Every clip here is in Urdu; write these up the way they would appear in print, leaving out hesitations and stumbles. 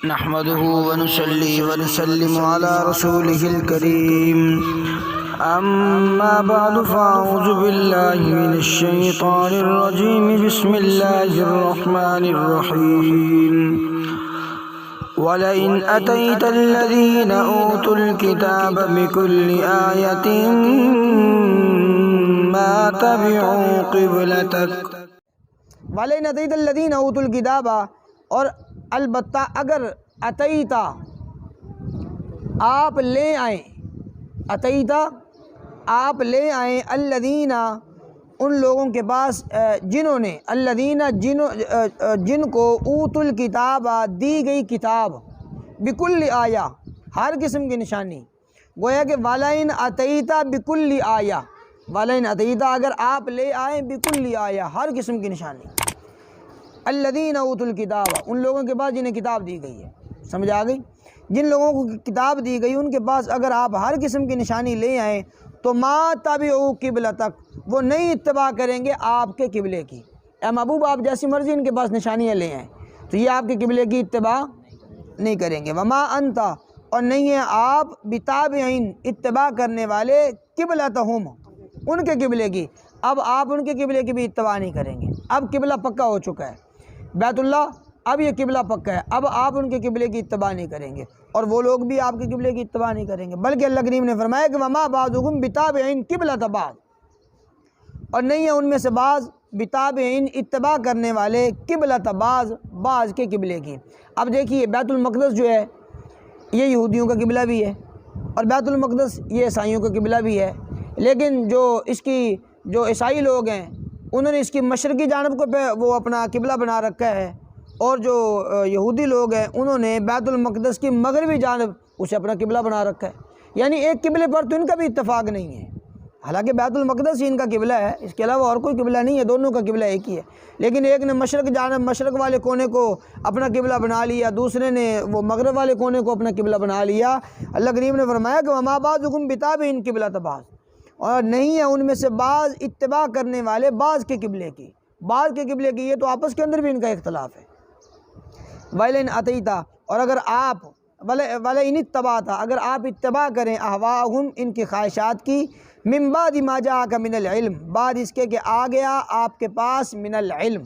نحمده ونصلي ونسلم على رسوله الكريم أما بعد فأعوذ بالله من الشيطان الرجيم بسم الله الرحمن الرحيم ولئن أتيت الذين أوتوا الكتاب بكل آية ما تبعوا قبلتك وَلَئِنْ أَتَيْتَ الَّذِينَ أُوتُوا الْكِتَابَ، اور البتہ اگر اتیتا آپ لے آئیں، اتیتا آپ لے آئیں الذین ان لوگوں کے پاس جنہوں نے الذین جن کو اوتوا الکتاب دی گئی کتاب بکل آیہ ہر قسم کی نشانی، گویا کہ وَلَئِنْ أَتَيْتَ بِكُلِّ آیہ، وَلَئِنْ أَتَيْتَ اگر آپ لے آئیں بِكُلِّ آیہ ہر قسم کی نشانی، الذین اوتوا الکتاب ان لوگوں کے پاس جنہیں کتاب دی گئی ہے، سمجھ آ گئی؟ جن لوگوں کو کتاب دی گئی ان کے پاس اگر آپ ہر قسم کی نشانی لے آئیں تو ما تبعوا قبلتک، وہ نہیں اتباع کریں گے آپ کے قبلے کی۔ اے محبوب آپ جیسی مرضی ان کے پاس نشانیاں لے آئیں تو یہ آپ کے قبلے کی اتباع نہیں کریں گے۔ وما انت، اور نہیں ہے آپ بتابعین اتباع کرنے والے قبلتہم ان کے قبلے کی، اب آپ ان کے قبلے کی بھی اتباع نہیں کریں گے۔ اب قبلہ پکا ہو چکا ہے بیت اللہ، اب یہ قبلہ پکا ہے، اب آپ ان کے قبلے کی اتباع نہیں کریں گے اور وہ لوگ بھی آپ کے قبلے کی اتباع نہیں کریں گے، بلکہ اللہ کریم نے فرمایا کہ وما بعضهم بتابعین قبلۃ بعض، اور نہیں ہے ان میں سے بعض بتابعین اتباع کرنے والے قبلۃ بعض کے قبلے کی۔ اب دیکھیے بیت المقدس جو ہے یہ یہودیوں کا قبلہ بھی ہے اور بیت المقدس یہ عیسائیوں کا قبلہ بھی ہے، لیکن جو عیسائی لوگ ہیں انہوں نے اس کی مشرقی جانب کو وہ اپنا قبلہ بنا رکھا ہے، اور جو یہودی لوگ ہیں انہوں نے بیت المقدس کی مغربی جانب اسے اپنا قبلہ بنا رکھا ہے، یعنی ایک قبلے پر تو ان کا بھی اتفاق نہیں ہے، حالانکہ بیت المقدس ہی ان کا قبلہ ہے، اس کے علاوہ اور کوئی قبلہ نہیں ہے، دونوں کا قبلہ ایک ہی ہے، لیکن ایک نے مشرق والے کونے کو اپنا قبلہ بنا لیا، دوسرے نے وہ مغرب والے کونے کو اپنا قبلہ بنا لیا۔ اللہ کریم نے فرمایا کہ وما بعضکم بتابعین قبلۃ بعض، اور نہیں ہے ان میں سے بعض اتباع کرنے والے بعض کے قبلے کی، یہ تو آپس کے اندر بھی ان کا اختلاف ہے۔ وَلَئِنْ أَتَيْتَ، اور اگر آپ وَلَئِنِ اتَّبَعْتَ اگر آپ اتباع کریں اہواءہم ان کی خواہشات کی، من بعد ما جاءک من العلم بعد اس کے کہ آ گیا آپ کے پاس من العلم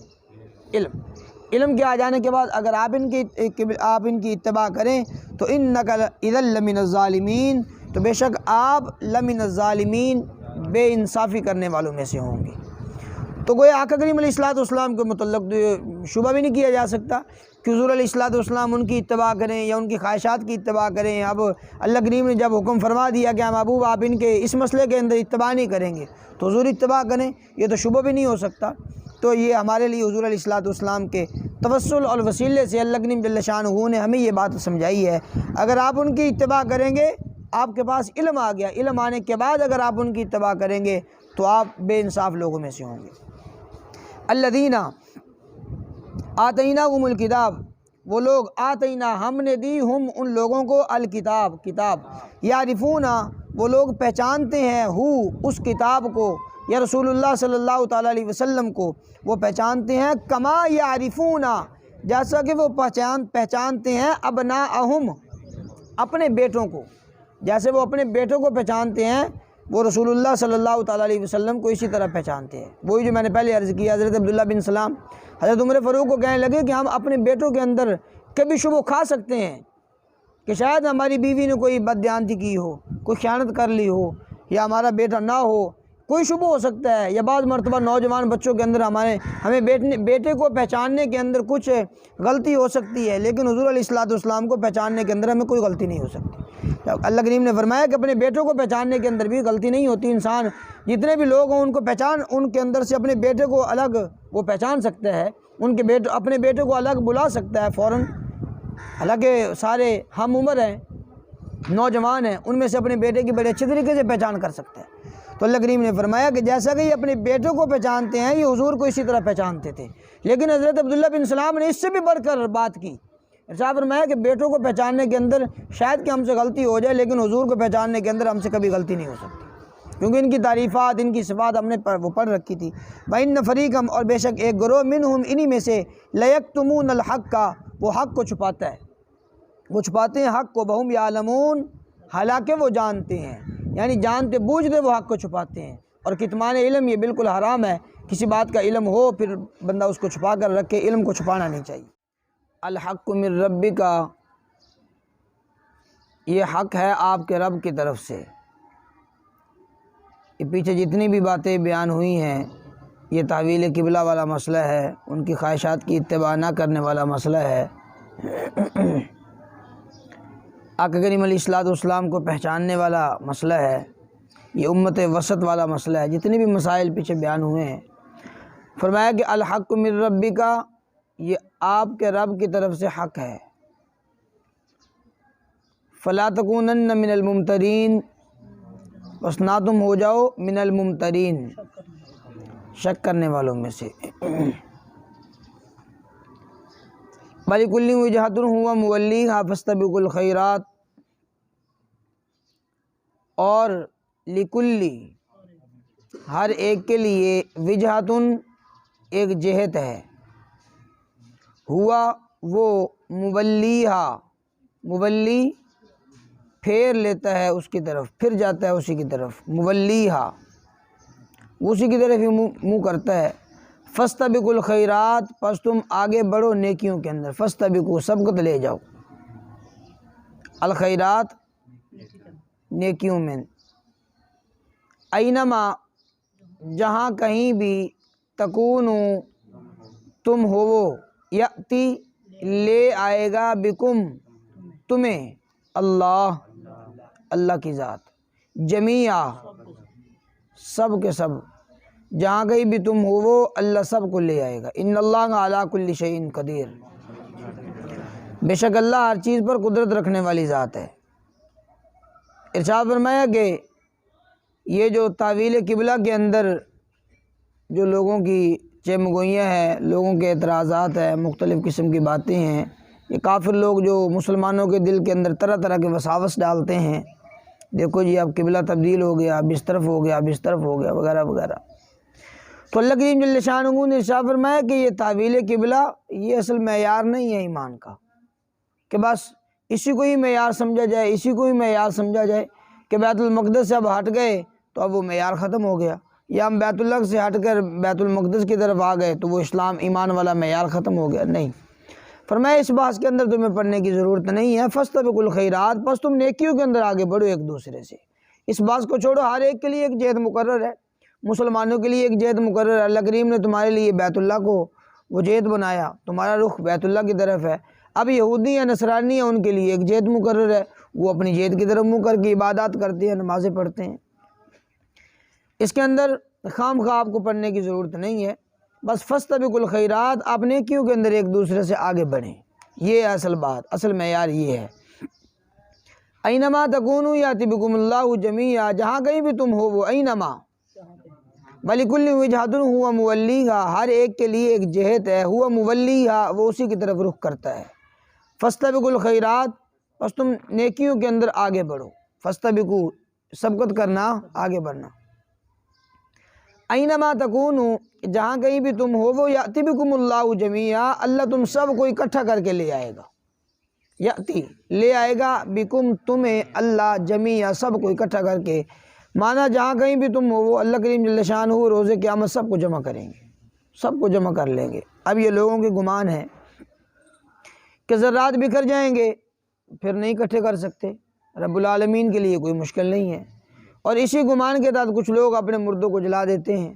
علم کے آ جانے کے بعد اگر آپ ان کی اتباع کریں تو انک اذا لمن الظالمین، تو بے شک آپ لمن الظالمین بے انصافی کرنے والوں میں سے ہوں گے۔ تو گویا آقا کریم علیہ الصلوۃ کے متعلق شبہ بھی نہیں کیا جا سکتا کہ حضور علیہ الصلوۃ ان کی اتباع کریں یا ان کی خواہشات کی اتباع کریں۔ اب اللہ کریم نے جب حکم فرما دیا کہ محبوب آپ ان کے اس مسئلے کے اندر اتباع نہیں کریں گے تو حضور اتباع کریں، یہ تو شبہ بھی نہیں ہو سکتا۔ تو یہ ہمارے لیے حضور علیہ الصلوۃ کے توسل اور وسیلے سے اللہ کریم جل شانہ نے ہمیں یہ بات سمجھائی ہے، اگر آپ ان کی اتباع کریں گے آپ کے پاس علم آ گیا، علم آنے کے بعد اگر آپ ان کی اتباع کریں گے تو آپ بے انصاف لوگوں میں سے ہوں گے۔ الذین آتیناہم الکتاب، وہ لوگ آتینا ہم نے دی ہم ان لوگوں کو الکتاب کتاب، یعرفون وہ لوگ پہچانتے ہیں اس کتاب کو یا رسول اللہ صلی اللہ تعالیٰ علیہ وسلم کو وہ پہچانتے ہیں، کما یعرفون جیسا کہ وہ پہچانتے ہیں ابناءہم اپنے بیٹوں کو، جیسے وہ اپنے بیٹوں کو پہچانتے ہیں وہ رسول اللہ صلی اللہ تعالیٰ علیہ وسلم کو اسی طرح پہچانتے ہیں۔ وہی جو میں نے پہلے عرض کیا، حضرت عبداللہ بن سلام حضرت عمر فاروق کو کہنے لگے کہ ہم اپنے بیٹوں کے اندر کبھی شبہ کھا سکتے ہیں کہ شاید ہماری بیوی نے کوئی بددیانتی کی ہو، کوئی خیانت کر لی ہو، یا ہمارا بیٹا نہ ہو، کوئی شبہ ہو سکتا ہے، یا بعض مرتبہ نوجوان بچوں کے اندر ہمیں بیٹے کو پہچاننے کے اندر کچھ غلطی ہو سکتی ہے، لیکن حضور علیہ الصلوۃ کو پہچاننے کے اندر ہمیں کوئی غلطی نہیں ہو سکتی۔ اللہ کریم نے فرمایا کہ اپنے بیٹوں کو پہچاننے کے اندر بھی غلطی نہیں ہوتی، انسان جتنے بھی لوگ ہوں ان کو ان کے اندر سے اپنے بیٹے کو الگ وہ پہچان سکتا ہے، اپنے بیٹے کو الگ بلا سکتا ہے فوراً، حالانکہ سارے ہم عمر ہیں، نوجوان ہیں، ان میں سے اپنے بیٹے کی بڑے اچھے طریقے سے پہچان کر سکتا ہے۔ تو اللہ کریم نے فرمایا کہ جیسا کہ یہ اپنے بیٹوں کو پہچانتے ہیں یہ حضور کو اسی طرح پہچانتے تھے، لیکن حضرت عبداللہ بن سلام نے اس سے بھی بڑھ کر بات کی، ارشاد فرمایا کہ بیٹوں کو پہچاننے کے اندر شاید کہ ہم سے غلطی ہو جائے، لیکن حضور کو پہچاننے کے اندر ہم سے کبھی غلطی نہیں ہو سکتی، کیونکہ ان کی تعریفات ان کی صفات ہم نے وہ پڑھ رکھی تھی۔ وَإِنَّ فَرِيقًا، اور بے شک ایک گروہ، منہم انہی میں سے، لَيَكْتُمُونَ الْحَقَّ، وہ حق کو چھپاتا ہے، وہ چھپاتے ہیں حق کو، بہم یعلمون، حالانکہ وہ جانتے ہیں، یعنی جانتے بوجھتے وہ حق کو چھپاتے ہیں۔ اور کتمان علم یہ بالکل حرام ہے، کسی بات کا علم ہو پھر بندہ اس کو چھپا کر رکھے، علم کو چھپانا نہیں چاہیے۔ الحق من ربک، یہ حق ہے آپ کے رب کی طرف سے۔ یہ پیچھے جتنی بھی باتیں بیان ہوئی ہیں، یہ تحویل قبلہ والا مسئلہ ہے، ان کی خواہشات کی اتباع نہ کرنے والا مسئلہ ہے، آقا کریم علیہ الصلوۃ والسلام کو پہچاننے والا مسئلہ ہے، یہ امت وسط والا مسئلہ ہے، جتنے بھی مسائل پیچھے بیان ہوئے ہیں۔ فرمایا کہ الحق من ربک، یہ آپ کے رب کی طرف سے حق ہے۔ فلا تکونن من الممترین، بس نہ تم ہو جاؤ من الممترین، شک کرنے والوں میں سے۔ وَلِكُلٍّ وِجْهَةٌ هُوَ مُوَلِّيهَا فَاسْتَبِقُوا الْخَيْرَاتِ، اور لِكُلِّ، ہر ایک کے لیے، وجہتن، ایک جہت ہے، ہوا وہ، مبلیہا، مبلی پھیر لیتا ہے اس کی طرف، پھر جاتا ہے اسی کی طرف، مبلیہا اسی کی طرف ہی منہ کرتا ہے۔ فاستبقوا الخیرات، پس تم آگے بڑھو نیکیوں کے اندر، فاستبقوا سبقت لے جاؤ، الخیرات نیکیوں میں، اینما جہاں کہیں بھی، تکونو تم ہو، یاتی لے آئے گا، بکم تمہیں، اللہ اللہ کی ذات، جمیعا سب کے سب، جہاں کہیں بھی تم ہو وہ اللہ سب کو لے آئے گا۔ ان اللہ علی کل شیء قدیر، بے شک اللہ ہر چیز پر قدرت رکھنے والی ذات ہے۔ ارشاد فرمایا کہ یہ جو تاویل قبلہ کے اندر جو لوگوں کی چمگوئیاں ہیں، لوگوں کے اعتراضات ہیں، مختلف قسم کی باتیں ہیں، یہ کافر لوگ جو مسلمانوں کے دل کے اندر طرح طرح کے وساوس ڈالتے ہیں، دیکھو جی اب قبلہ تبدیل ہو گیا، اب اس طرف ہو گیا، اب اس طرف ہو گیا، وغیرہ وغیرہ۔ تو اللہ کریم جل شانہ نے ارشاد فرمایا کہ یہ تاویل قبلہ یہ اصل معیار نہیں ہے ایمان کا، کہ بس اسی کو ہی معیار سمجھا جائے، اسی کو ہی معیار سمجھا جائے کہ بیت المقدس سے اب ہٹ گئے تو اب وہ معیار ختم ہو گیا، یا ہم بیت اللہ سے ہٹ کر بیت المقدس کی طرف آ گئے تو وہ اسلام ایمان والا معیار ختم ہو گیا۔ نہیں، فرمایا اس بحث کے اندر تمہیں پڑھنے کی ضرورت نہیں ہے۔ فاستبقوا الخیرات، پس تم نیکیوں کے اندر آگے بڑھو ایک دوسرے سے۔ اس بات کو چھوڑو، ہر ایک کے لیے ایک جہد مقرر ہے، مسلمانوں کے لیے ایک جہد مقرر ہے، اللہ کریم نے تمہارے لیے بیت اللہ کو وہ جہد بنایا، تمہارا رخ بیت اللہ کی طرف ہے۔ اب یہودی یا نصرانی ہیں، ان کے لیے ایک جہد مقرر ہے، وہ اپنی جہد کی طرف منہ کر کے عبادات کرتے ہیں، نمازیں پڑھتے ہیں۔ اس کے اندر خام خواہ آپ کو پڑھنے کی ضرورت نہیں ہے، بس فاستبقوا الخیرات، آپ نیکیوں کے اندر ایک دوسرے سے آگے بڑھیں، یہ اصل بات، اصل معیار یہ ہے۔ اینما تکونوا یاتی بکم اللہ جمیعا، جہاں کہیں بھی تم ہو وہ، اینما، وَلِكُلٍّ وِجْهَةٌ هُوَ مُوَلِّيهَا، ہر ایک کے لیے ایک جہت ہے، ہوا مُوَلِّيهَا، وہ اسی کی طرف رخ کرتا ہے۔ فاستبقوا الخیرات، پس تم نیکیوں کے اندر آگے بڑھو، فاستبقوا سبقت کرنا، آگے بڑھنا۔ اینما تکونوا، جہاں کہیں بھی تم ہو وہ، یاتی بکم اللہ جمیعا، اللہ تم سب کو اکٹھا کر کے لے آئے گا، یاتی لے آئے گا، بکم تمہیں، اللہ جمیعا سب کو اکٹھا کر کے، مانا جہاں کہیں بھی تم ہو وہ اللہ کریم جل شانہ روز قیامت سب کو جمع کریں گے، سب کو جمع کر لیں گے۔ اب یہ لوگوں کے گمان ہے کہ ذرات بکھر جائیں گے پھر نہیں اکٹھے کر سکتے، رب العالمین کے لیے کوئی مشکل نہیں ہے، اور اسی گمان کے تحت کچھ لوگ اپنے مردوں کو جلا دیتے ہیں،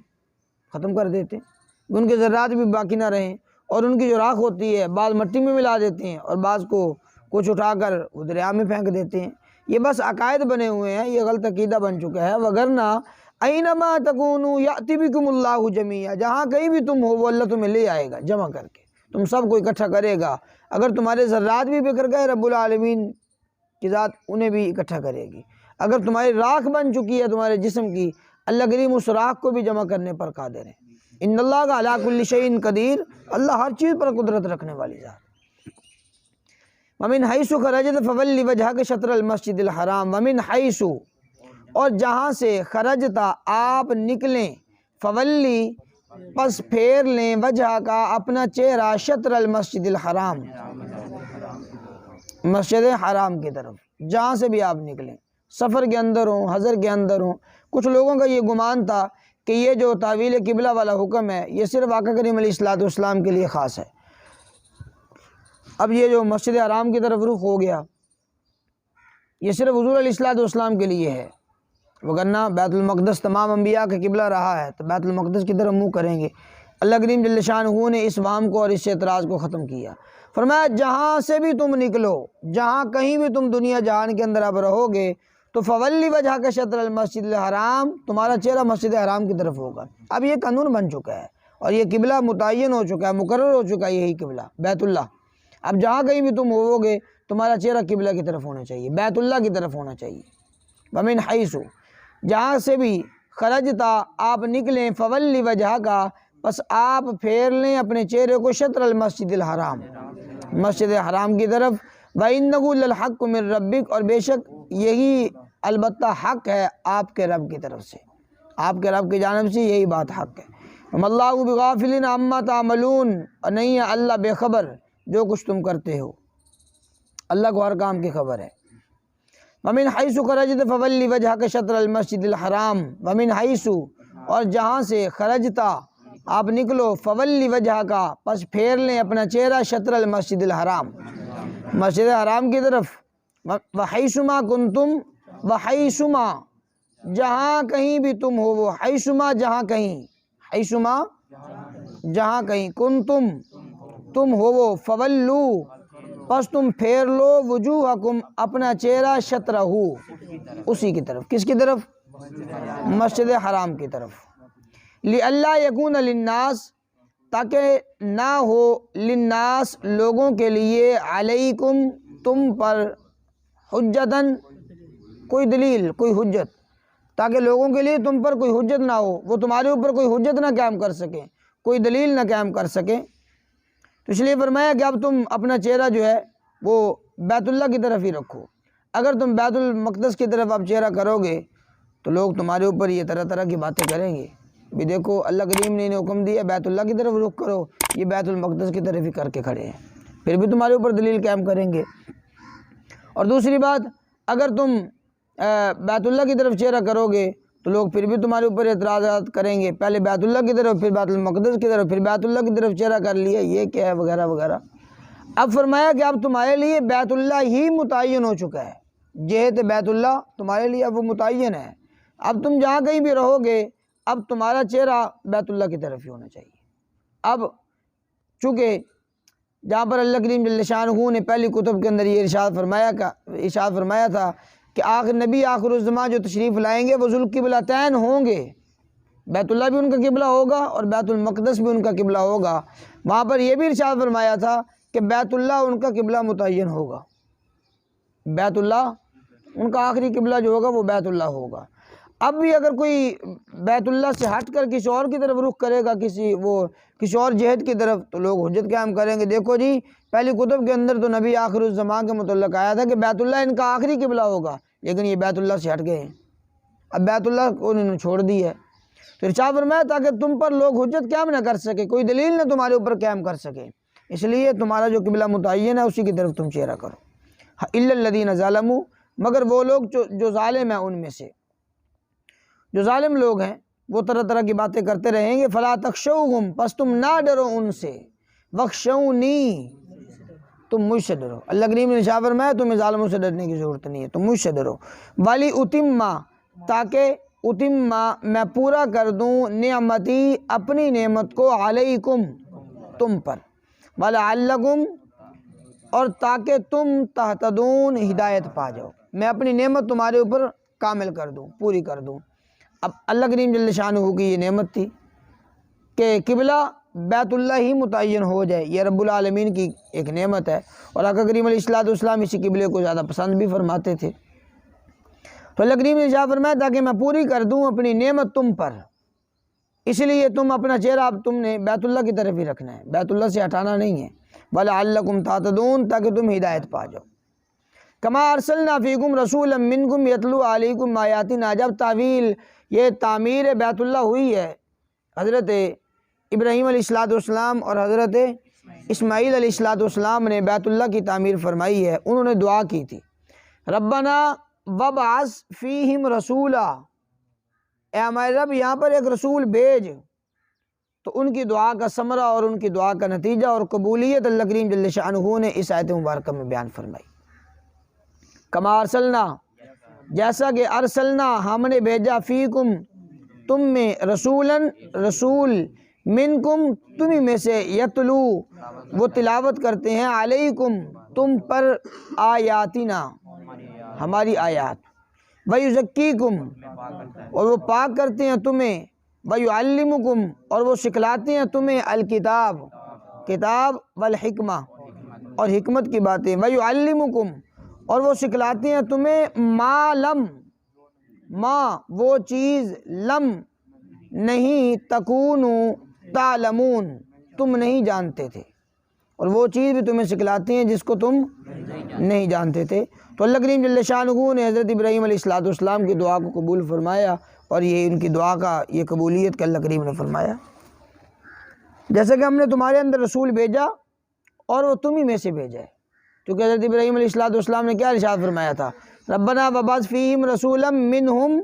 ختم کر دیتے ہیں، ان کے ذرات بھی باقی نہ رہیں، اور ان کی جو راکھ ہوتی ہے بعض مٹی میں ملا دیتے ہیں اور بعض کو کچھ اٹھا کر وہ دریا میں پھینک دیتے ہیں۔ یہ بس عقائد بنے ہوئے ہیں، یہ غلط عقیدہ بن چکا ہے، وگرنہ اینما تکونوا یاتی بکم اللہ جمیعا، جہاں کہیں بھی تم ہو وہ اللہ تمہیں لے آئے گا جمع کر کے، تم سب کو اکٹھا کرے گا۔ اگر تمہارے ذرات بھی بکھر گئے، رب العالمین کی ذات انہیں بھی اکٹھا کرے گی۔ اگر تمہاری راکھ بن چکی ہے تمہارے جسم کی، اللہ کریم اس راکھ کو بھی جمع کرنے پر قادر ہے۔ ان اللہ علی کل شیء قدیر، اللہ ہر چیز پر قدرت رکھنے والی ذات۔ ومن حیث خرجت فولی وجہک شطر المسجد الحرام، ومن حیث، اور جہاں سے خرجتا آپ نکلیں، فولی پس پھیر لیں، وجہ کا اپنا چہرہ، شطر المسجد الحرام، مسجد حرام کی طرف، جہاں سے بھی آپ نکلیں، سفر کے اندر ہوں، حضر کے اندر ہوں۔ کچھ لوگوں کا یہ گمان تھا کہ یہ جو تعویل قبلہ والا حکم ہے یہ صرف آقا کریم علیہ الصلوۃ والسلام کے لیے خاص ہے۔ اب یہ جو مسجد حرام کی طرف رخ ہو گیا یہ صرف حضور علیہ الصلوۃ والسلام کے لیے ہے، وگرنہ بیت المقدس تمام انبیاء کا قبلہ رہا ہے، تو بیت المقدس کی طرف منہ کریں گے۔ اللہ کریم جل شانہ نے اس وہم کو اور اس اعتراض کو ختم کیا، فرمایا جہاں سے بھی تم نکلو، جہاں کہیں بھی تم دنیا جہان کے اندر اب رہو گے تو فولی وجہ کا شطر المسجد الحرام، تمہارا چہرہ مسجد حرام کی طرف ہوگا۔ اب یہ قانون بن چکا ہے اور یہ قبلہ متعین ہو چکا ہے، مقرر ہو چکا ہے یہی قبلہ بیت اللہ۔ اب جہاں کہیں بھی تم ہوو گے تمہارا چہرہ قبلہ کی طرف ہونا چاہیے، بیت اللہ کی طرف ہونا چاہیے۔ ومن حیث، جہاں سے بھی خرجتا آپ نکلیں، فولی وجہ کا، بس آپ پھیر لیں اپنے چہرے کو شطر المسجد الحرام، مسجد حرام کی طرف۔ وَإِنَّهُ لَلْحَقُّ مِن رَبِّكَ، اور بے شک یہی البتہ حق ہے آپ کے رب کی طرف سے، آپ کے رب کی جانب سے یہی بات حق ہے۔ وَمَا اللَّهُ بِغَافِلٍ عَمَّا تَعْمَلُونَ، اور نہیں ہے اللہ بے خبر جو کچھ تم کرتے ہو، اللہ کو ہر کام کی خبر ہے۔ وَمِنْ حَيْثُ خَرَجْتَ فَوَلِّ وَجْهَكَ شَطْرَ الْمَسْجِدِ الْحَرَامِ، وَمِنْ حَيْثُ، اور جہاں سے خرجتا آپ نکلو، فَوَلِّ وَجْهَكَ، پس پھیر لیں اپنا چہرہ شطر المسجد الحرام، مسجد حرام کی طرف۔ وَحَيْثُمَا كُنْتُمْ، وَحَيْثُمَا، جہاں کہیں بھی تم ہو، وہ حیثما جہاں کہیں، حیثما جہاں کہیں، کنتم تم ہو وہ، فولو پس تم پھیر لو، وجوہکم اپنا چہرہ، شطرہ اسی کی طرف، کس کی طرف؟ مسجد حرام کی طرف۔ لِأَلَّا يَكُونَ لِلنَّاسِ، تاکہ نہ ہو، للناس لوگوں کے لیے، علیکم تم پر، حجتاً کوئی دلیل، کوئی حجت، تاکہ لوگوں کے لیے تم پر کوئی حجت نہ ہو، وہ تمہارے اوپر کوئی حجت نہ قائم کر سکیں، کوئی دلیل نہ قائم کر سکیں۔ تو اس لیے فرمایا کہ اب تم اپنا چہرہ جو ہے وہ بیت اللہ کی طرف ہی رکھو۔ اگر تم بیت المقدس کی طرف اب چہرہ کرو گے تو لوگ تمہارے اوپر یہ طرح طرح کی باتیں کریں گے، بھی دیکھو اللہ کریم نے انہیں حکم دیا بیت اللہ کی طرف رخ کرو، یہ بیت المقدس کی طرف ہی کر کے کھڑے ہیں، پھر بھی تمہارے اوپر دلیل قائم کریں گے۔ اور دوسری بات، اگر تم بیت اللہ کی طرف چہرہ کرو گے تو لوگ پھر بھی تمہارے اوپر اعتراضات کریں گے، پہلے بیت اللہ کی طرف، پھر بیت المقدس کی طرف، پھر بیت اللہ کی طرف چہرہ کر لیا، یہ کیا ہے وغیرہ وغیرہ۔ اب فرمایا کہ اب تمہارے لیے بیت اللہ ہی متعین ہو چکا ہے، جہت بیت اللہ تمہارے لیے اب وہ متعین ہے۔ اب تم جہاں کہیں بھی رہو گے اب تمہارا چہرہ بیت اللہ کی طرف ہی ہونا چاہیے۔ اب چونکہ جہاں پر اللہ کریم جل شانہ نے پہلی کتب کے اندر یہ ارشاد فرمایا تھا کہ نبی آخر الزمان جو تشریف لائیں گے وہ ذوالقبلتین ہوں گے، بیت اللہ بھی ان کا قبلہ ہوگا اور بیت المقدس بھی ان کا قبلہ ہوگا، وہاں پر یہ بھی ارشاد فرمایا تھا کہ بیت اللہ ان کا قبلہ متعین ہوگا، بیت اللہ ان کا آخری قبلہ جو ہوگا وہ بیت اللہ ہوگا۔ اب بھی اگر کوئی بیت اللہ سے ہٹ کر کسی اور کی طرف رخ کرے گا، کسی اور جہت کی طرف، تو لوگ حجت قائم کریں گے، دیکھو جی پہلی کتب کے اندر تو نبی آخر الزمان کے متعلق آیا تھا کہ بیت اللہ ان کا آخری قبلہ ہوگا، لیکن یہ بیت اللہ سے ہٹ گئے ہیں، اب بیت اللہ کو انہوں نے چھوڑ دی ہے۔ تو ارشاد فرمایا تاکہ تم پر لوگ حجت قائم نہ کر سکے، کوئی دلیل نہ تمہارے اوپر قائم کر سکے، اس لیے تمہارا جو قبلہ متعین ہے اسی کی طرف تم چہرہ کرو۔ الا الذین ظلموا، مگر وہ لوگ جو ظالم ہیں، ان میں سے جو ظالم لوگ ہیں وہ طرح طرح کی باتیں کرتے رہیں گے۔ فلا تخشوہم، پس تم نہ ڈرو ان سے، وخشونی، تم مجھ سے ڈرو۔ اللہ کریم نے ارشاد فرمایا تمہیں ظالموں سے ڈرنے کی ضرورت نہیں ہے، تم مجھ سے ڈرو۔ والی اتما، تاکہ اتما میں پورا کر دوں، نعمتی اپنی نعمت کو، علیکم تم پر، ولعلکم اور تاکہ تم تہتدون ہدایت پا جاؤ، میں اپنی نعمت تمہارے اوپر کامل کر دوں، پوری کر دوں۔ اب اللہ کریم جل شانہ کی یہ نعمت تھی کہ قبلہ بیت اللہ ہی متعین ہو جائے، یہ رب العالمین کی ایک نعمت ہے، اور آقا کریم علیہ الصلوۃ والسلام اسی قبلے کو زیادہ پسند بھی فرماتے تھے۔ تو اللہ کریم نے ارشاد فرمایا تاکہ میں پوری کر دوں اپنی نعمت تم پر، اس لیے تم اپنا چہرہ اب تم نے بیت اللہ کی طرف ہی رکھنا ہے، بیت اللہ سے ہٹانا نہیں ہے۔ وَلَعَلَّكُمْ تَهْتَدُونَ، تاکہ تم ہدایت پا جاؤ۔ كَمَا أَرْسَلْنَا فِيكُمْ رَسُولًا مِّنْكُمْ يَتْلُو عَلَيْكُمْ آيَاتِنَا، جب تعویل یہ تعمیر بیت اللہ ہوئی ہے حضرت ابراہیم علیہ الصلوۃ والسلام اور حضرت اسماعیل علیہ السلام نے بیت اللہ کی تعمیر فرمائی ہے، انہوں نے دعا کی تھی ربنا وابعث فیہم رسولا، اے ہمارے رب یہاں پر ایک رسول بھیج۔ تو ان کی دعا کا ثمرہ اور ان کی دعا کا نتیجہ اور قبولیت اللہ کریم جل شانہ نے اس آیت مبارکہ میں بیان فرمائی۔ کما ارسلنا، جیسا کہ ارسلنا ہم نے بھیجا، فیکم تم میں، رسولن رسول، منکم تمہیں میں سے، یتلو وہ تلاوت کرتے ہیں، علیکم تم پر، آیاتنا ہماری آیات، ویزکیکم اور وہ پاک کرتے ہیں تمہیں، ویعلمکم اور وہ سکھلاتے ہیں تمہیں، الکتاب کتاب، والحکمہ اور حکمت کی باتیں، ویعلمکم اور وہ سکھلاتے ہیں تمہیں، ما لم ما وہ چیز، لم نہیں، تکونو تعلمون تم نہیں جانتے تھے، اور وہ چیز بھی تمہیں سکھلاتے ہیں جس کو تم نہیں جانتے تھے۔ تو اللہ کریم جل شانہ نے حضرت ابراہیم علیہ السلام کی دعا کو قبول فرمایا، اور یہ ان کی دعا کا یہ قبولیت کا اللہ کریم نے فرمایا، جیسا کہ ہم نے تمہارے اندر رسول بھیجا اور وہ تم ہی میں سے بھیجا ہے۔ کیونکہ حضرت ابراہیم علیہ السلام نے کیا ارشاد فرمایا تھا، ربنا وابعث فیہم رسولا منہم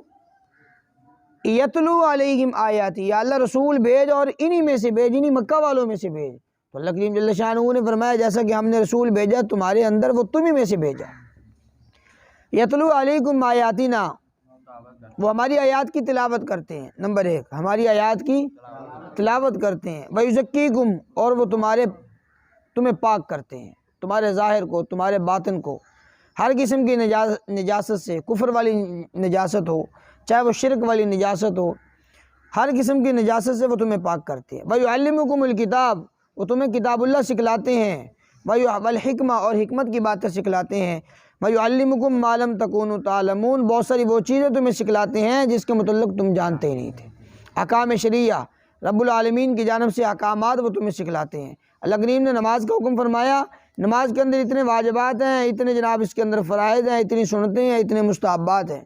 یتلو علیہم آیاتی، یا اللہ رسول بھیج اور انہی میں سے بھیج، انہی مکہ والوں میں سے بھیج۔ تو اللہ کریم جل شانہ نے فرمایا جیسا کہ ہم نے رسول بھیجا تمہارے اندر، وہ تمہیں میں سے بھیجا، یتلو علیکم آیاتنا وہ ہماری آیات کی تلاوت کرتے ہیں، نمبر ایک ہماری آیات کی تلاوت کرتے ہیں، ویزکیکم اور وہ تمہیں پاک کرتے ہیں، تمہارے ظاہر کو، تمہارے باطن کو، ہر قسم کی نجاست سے، کفر والی نجاست ہو، چاہے وہ شرک والی نجاست ہو، ہر قسم کی نجاست سے وہ تمہیں پاک کرتے ہیں، وَيُعَلِّمُكُمُ الْكِتَابَ وہ تمہیں کتاب اللہ سکھلاتے ہیں، وَالْحِکْمَةَ اور حکمت کی باتیں سکھلاتے ہیں، وَيُعَلِّمُكُم مَّا لَمْ تَكُونُوا تَعْلَمُونَ بہت ساری وہ چیزیں تمہیں سکھلاتے ہیں جس کے متعلق تم جانتے ہی نہیں تھے۔ احکام شرعیہ، رب العالمین کی جانب سے احکامات وہ تمہیں سکھلاتے ہیں۔ اللہ کریم نے نماز کا حکم فرمایا، نماز کے اندر اتنے واجبات ہیں، اتنے جناب اس کے اندر فرائض ہیں، اتنی سنتیں ہیں، اتنے مستحبات ہیں۔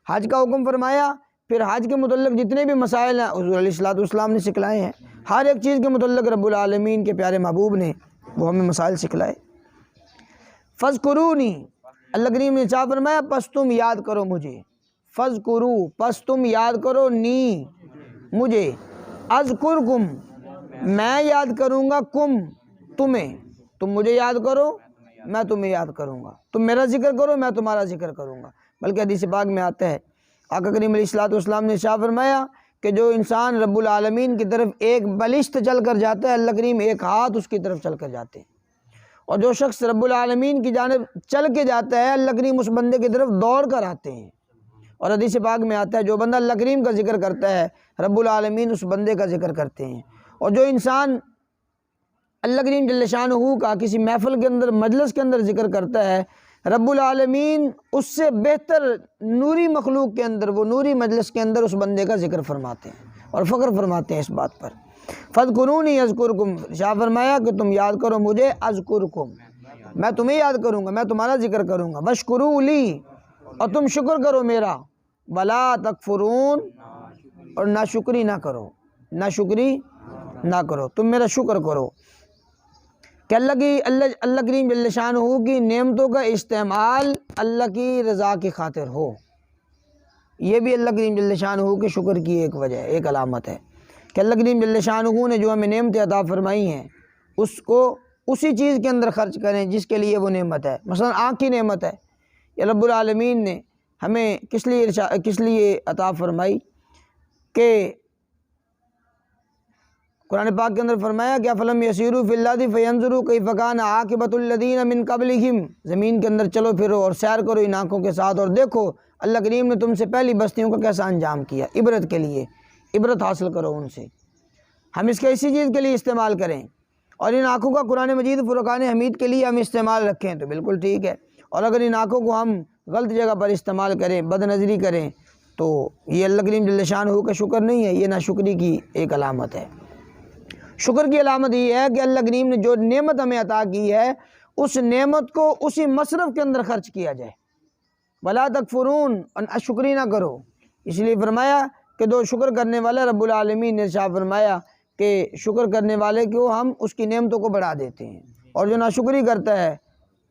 حج کا حکم فرمایا، پھر حج کے متعلق جتنے بھی مسائل ہیں حضور علیہ السلام نے سکھلائے ہیں، ہر ایک چیز کے متعلق رب العالمین کے پیارے محبوب نے وہ ہمیں مسائل سکھلائے۔ فَاذْكُرُونِی اللہ کریم نے چاہ فرمایا پس تم یاد کرو مجھے، فَاذْكُرُوا پس تم یاد کرو، نی مجھے، اذکرکم میں یاد کروں گا، کم تمہیں، تم مجھے یاد کرو میں تمہیں یاد کروں گا، تم میرا ذکر کرو میں تمہارا ذکر کروں گا۔ بلکہ حدیث پاک میں آتا ہے آقا کریم علیہ السلام نے ارشاد فرمایا کہ جو انسان رب العالمین کی طرف ایک بلشت چل کر جاتا ہے، اللہ کریم ایک ہاتھ اس کی طرف چل کر جاتے ہیں، اور جو شخص رب العالمین کی جانب چل کے جاتا ہے اللہ کریم اس بندے کی طرف دوڑ کر آتے ہیں۔ اور حدیث پاک میں آتا ہے جو بندہ اللہ کریم کا ذکر کرتا ہے رب العالمین اس بندے کا ذکر کرتے ہیں، اور جو انسان اللہ کریم جل شانہ کا کسی محفل کے اندر، مجلس کے اندر ذکر کرتا ہے، رب العالمین اس سے بہتر نوری مخلوق کے اندر، وہ نوری مجلس کے اندر اس بندے کا ذکر فرماتے ہیں اور فخر فرماتے ہیں اس بات پر۔ فَاذْكُرُونِی اذْکُرکم شاہ فرمایا کہ تم یاد کرو مجھے، اذکرکم میں تمہیں یاد کروں گا، میں تمہارا ذکر کروں گا، وَاشْکُرُوا لِی اور تم شکر کرو میرا، وَلَا تَکْفُرُونَ اور ناشکری نہ کرو، ناشکری نہ کرو، تم میرا شکر کرو کہ اللہ کریم جل شانہ کی نعمتوں کا استعمال اللہ کی رضا کی خاطر ہو۔ یہ بھی اللہ کریم جل شانہ کے شکر کی ایک وجہ ہے، ایک علامت ہے کہ اللہ کریم جل شانہ نے جو ہمیں نعمتیں عطا فرمائی ہیں اس کو اسی چیز کے اندر خرچ کریں جس کے لیے وہ نعمت ہے۔ مثلا آنکھ کی نعمت ہے، یہ رب العالمین نے ہمیں کس لیے عطا فرمائی کہ قرآن پاک کے اندر فرمایا کہ فلم یسیروا فی الارض فینظروا کیف کان عاقبۃ الذین من قبلہم، زمین کے اندر چلو پھرو اور سیر کرو ان آنکھوں کے ساتھ اور دیکھو اللہ کریم نے تم سے پہلی بستیوں کا کیسا انجام کیا، عبرت کے لیے، عبرت حاصل کرو ان سے۔ ہم اس کے اسی چیز کے لیے استعمال کریں، اور ان آنکھوں کا قرآن مجید فرقان حمید کے لیے ہم استعمال رکھیں تو بالکل ٹھیک ہے، اور اگر ان آنکھوں کو ہم غلط جگہ پر استعمال کریں، بد نظری کریں، تو یہ اللہ کریم جل شانہ کا شکر نہیں ہے، یہ ناشکری کی ایک علامت ہے۔ شکر کی علامت یہ ہے کہ اللہ کریم نے جو نعمت ہمیں عطا کی ہے اس نعمت کو اسی مصرف کے اندر خرچ کیا جائے، وَلَا تَکْفُرُونَ ناشکری نہ کرو۔ اس لیے فرمایا کہ جو شکر کرنے والا رب العالمین نے ارشاد فرمایا کہ شکر کرنے والے کو ہم اس کی نعمتوں کو بڑھا دیتے ہیں، اور جو ناشکری کرتا ہے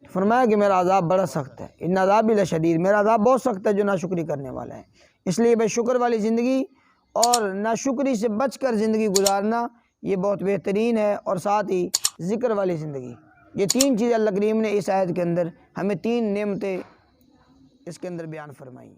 فرمایا کہ میرا عذاب بڑا سخت ہے، ان عذاب لشدید، میرا عذاب بہت سخت ہے جو ناشکری کرنے والا ہے۔ اس لیے بے شکر والی زندگی اور ناشکری سے بچ کر زندگی گزارنا یہ بہت بہترین ہے، اور ساتھ ہی ذکر والی زندگی۔ یہ تین چیزیں اللہ کریم نے اس آیت کے اندر ہمیں تین نعمتیں اس کے اندر بیان فرمائی۔